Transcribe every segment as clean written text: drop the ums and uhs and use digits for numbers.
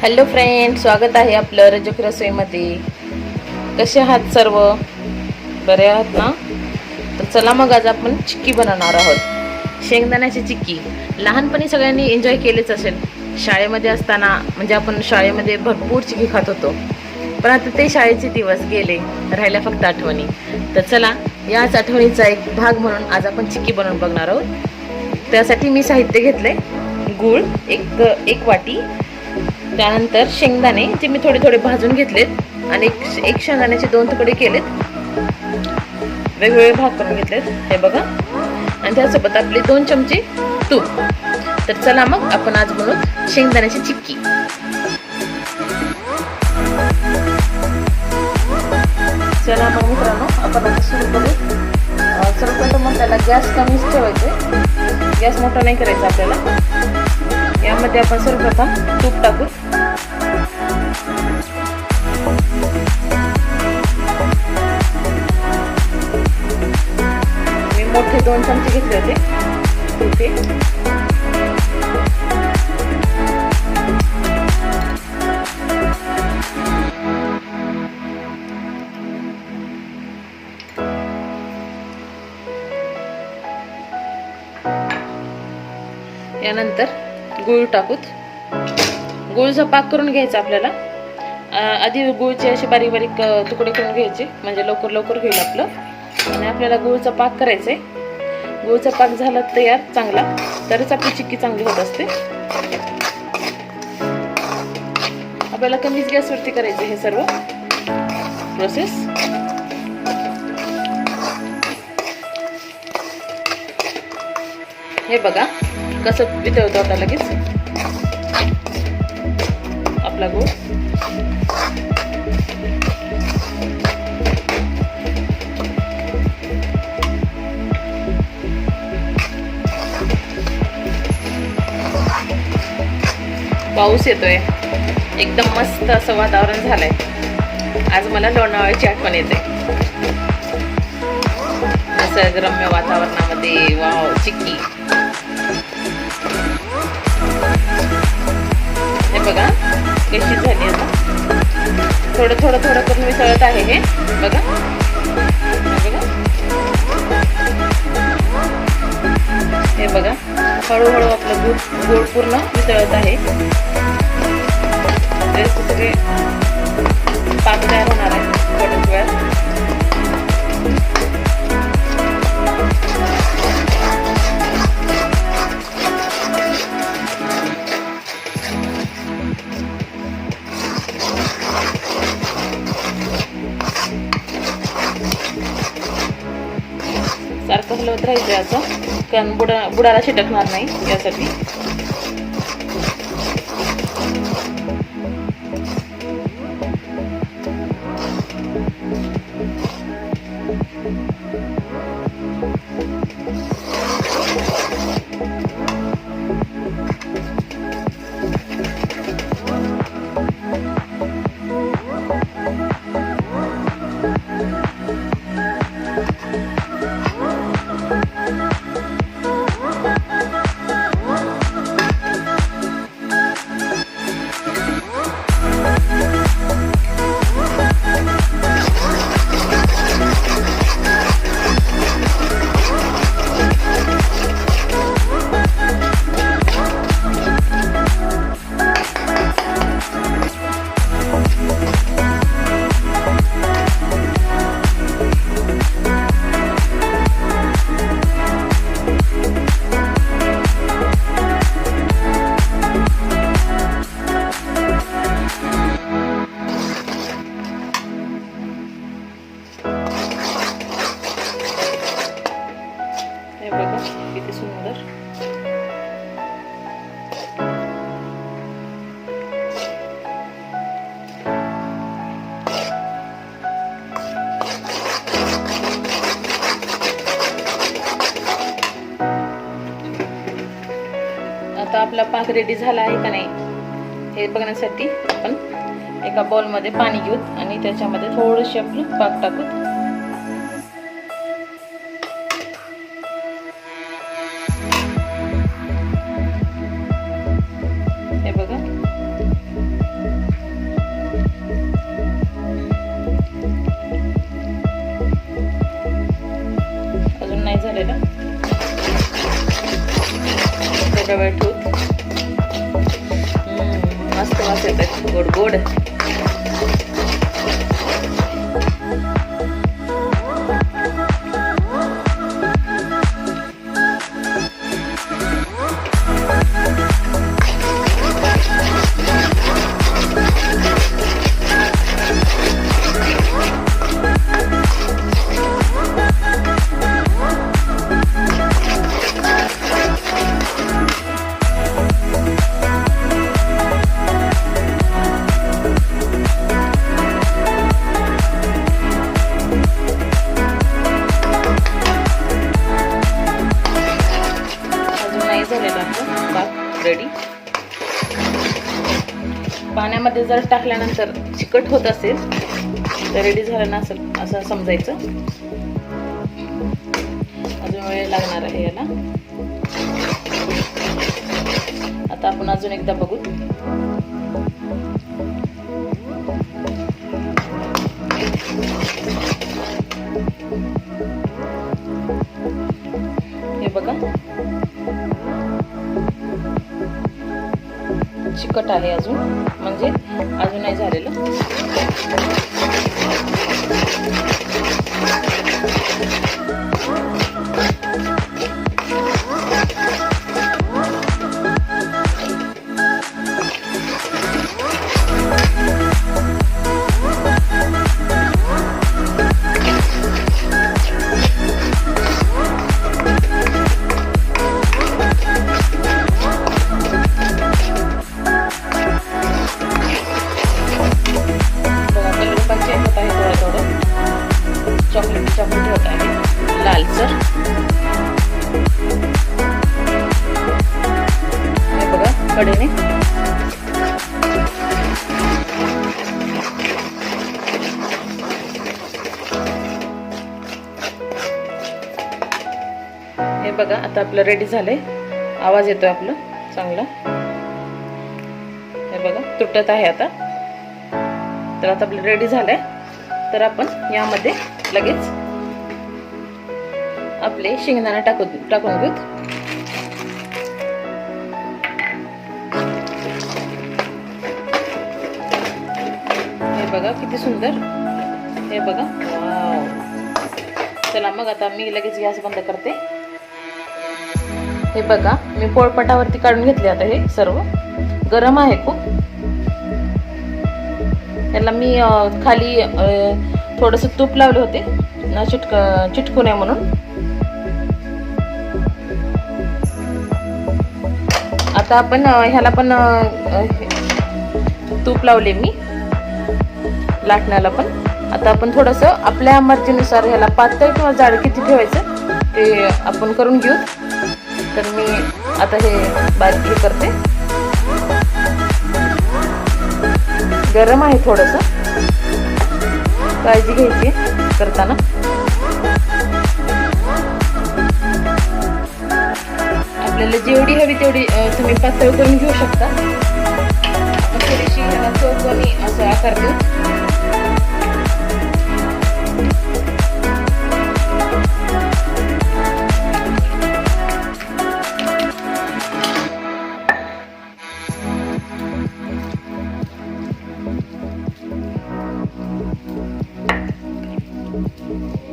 Hello friend, स्वागत आहे आपलं रजक रसोईमध्ये. कसे आहात सर्व? बरे आहात ना? तर चला मग आज आपण चिक्की बनवणार आहोत. शेंगदाण्याची चिक्की लहानपणी सगळ्यांनी एन्जॉय केलेच असेल. शाळेमध्ये असताना म्हणजे आपण शाळेमध्ये भरपूर चिक्की खात होतो. पण आता ते शाळेचे दिवस गेले, राहिल्या फक्त आठवणी. तर चला याच आठवणीचा एक भाग म्हणून आज आपण चिक्की बनवून बघणार आहोत. त्यासाठी मी साहित्य घेतले. गूळ एक वाटी, त्यानंतर शेंगदाणे जे मी थोडे थोडे भाजून घेतलेत आणि एक शेंगदाण्याचे 2 तुकडे केलेत, वेगवेगळे भाग करून घेतलेत हे बघा. आणि त्यासोबत आपले 2 चमचे तूप. तर चला मग आपण आज बनवू शेंगदाण्याची चिक्की. चला मग मित्रांनो, आपण आता सुरू करू. सर्वप्रथम मग त्याला गॅस कमीच ठेवायचे, गॅस मोठा नाही करायचा आपल्याला. यामध्ये आपण सर्वप्रथम तूप टाकू. मी मोठे 2 चमचे घेतले होते तूप. यानंतर गूळ टाकूत. गूळचा पाक करून घ्यायचा आपल्याला. आधी गूळचे असे बारीक बारीक तुकडे करून घ्यायचे, म्हणजे लवकर लवकर होईल आपलं. आणि आपल्याला गूळचा पाक करायचा आहे. गूळचा पाक झाला तयार चांगला, तरच आपली चिक्की चांगली होत असते. आपल्याला कमीच गॅसवरती करायचे हे सर्व प्रोसेस. हे बघा कसं वितळतो आता लगेच आपला गूळ. पाऊस येतोय, एकदम मस्त असं वातावरण झालंय. आज मला लोणावळ्याची आठवण येते. निसर्गरम्य वातावरणामध्ये वाव चिक्की. हे बघा कशी झाली. आता थोडं थोडं थोडं करून मिसळत आहे हे बघा. हे बघा हळूहळू आपलं गूळ पूर्ण मिसळत आहे. सगळे पाक तयार होणार आहे थोड्याच वेळात. सारखं हलवत राहायचं याचं, कारण बुडाला चिटकणार नाही यासाठी. हे बघा किती सुंदर. आता आपला पाक रेडी झाला आहे का नाही हे बघण्यासाठी आपण एका बाउलमध्ये पाणी घेऊ आणि त्याच्यामध्ये थोडंसं आपलं पाक टाकू. हे बघा थोडा वेळ ठेवूत. मस्त वास येतोय गोड गोड. रेडी. पाण्यामध्ये जर टाकल्यानंतर चिकट होत असेल तर रेडी झालं नसेल असं समजायचं. अजून वेळ लागणार आहे याला. आता आपण अजून एकदा बघू. हे बघा चिकट आहे अजून, म्हणजे अजून नाही झालेलं. चॉकलेट होत आहे लालसर. हे बघा कडेने. हे बघा आता आपलं रेडी झालंय. आवाज येतोय आपलं चांगला. हे बघा तुटत आहे आता. तर आता आपलं रेडी झालंय. तर आपण यामध्ये लगेच आपले शेंगदाणे टाकून घेऊ. हे बघा किती सुंदर. हे बघा वाव. चला मग आता मी लगेच गॅस बंद करते. हे बघा मी पोळपाटावरती काढून घेतले. आता हे सर्व गरम आहे खूप. याला मी खाली थोडंसं तूप लावले होते चिटकू नये म्हणून. आता आपण ह्याला पण तूप लावले मी लाटण्याला पण. आता आपण थोडंसं आपल्या मर्जीनुसार ह्याला पातळ किंवा जाड किती ठेवायचं ते आपण करून घेऊ. तर मी आता हे बारीक हे करते. गरम आहे थोडंसं, काळजी घ्यायची करताना. आपल्याला जेवढी हवी तेवढी तुम्ही पातळ करून घेऊ शकता. थोडीशी ह्याला चौकोनी असं आकार देऊ.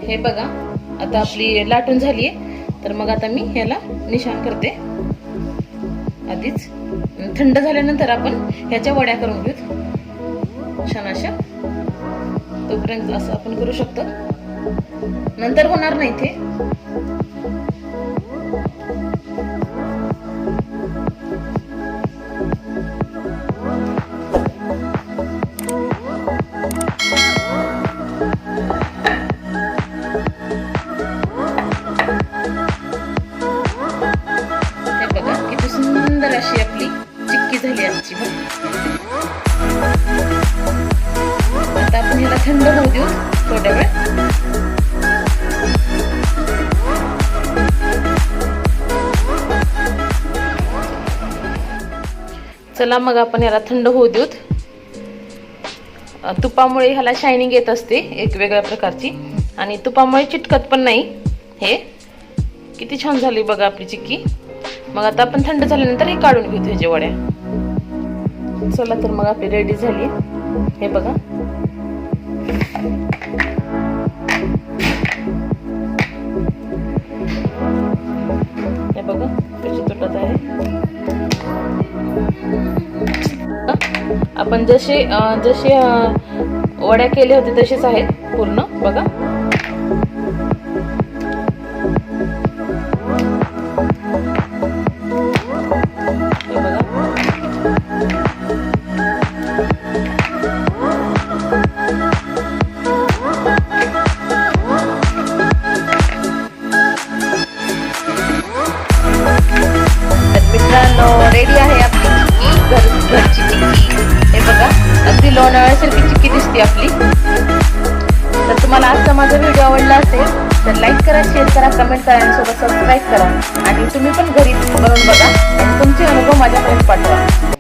हे बघा आता आपली लाटून झाली आहे. तर मग आता मी ह्याला निशाण करते आधीच. थंड झाल्यानंतर आपण ह्याच्या वड्या करून घेऊ छान अशा. तोपर्यंत असं आपण करू शकतो, नंतर होणार नाही ते. अशी आपली चिक्की झाली आजची. आता आपण ह्याला थंड होऊ देऊ थोड्या वेळ. चला मग आपण ह्याला थंड होऊ देऊत. तुपामुळे ह्याला शायनिंग येत असते एक वेगळ्या प्रकारची, आणि तुपामुळे चिटकत पण नाही. हे किती छान झाली बघा आपली चिक्की. मग आता आपण थंड झाल्यानंतर हे काढून घेऊ ह्याच्या वड्या. चला तर मग आपली रेडी झाली. हे बघा, हे बघा कशी तुटत आहे. आपण जसे वड्या केले होते तसेच आहेत पूर्ण. बघा, हे बघा. मित्रांनो, रेडी आहे आपली चिक्की, घरची चिक्की. हे बघा, अगदी लोणावळ्यासारखी चिक्की दिसते आपली. तर तुम्हाला आजचा माझा व्हिडिओ आवडला असेल तर लाईक करा, शेअर करा, कमेंट करा आणि सोबत सबस्क्राईब करा. आणि तुम्ही पण घरी बनवून बघा आणि तुमचे अनुभव माझ्यापर्यंत पाठवा.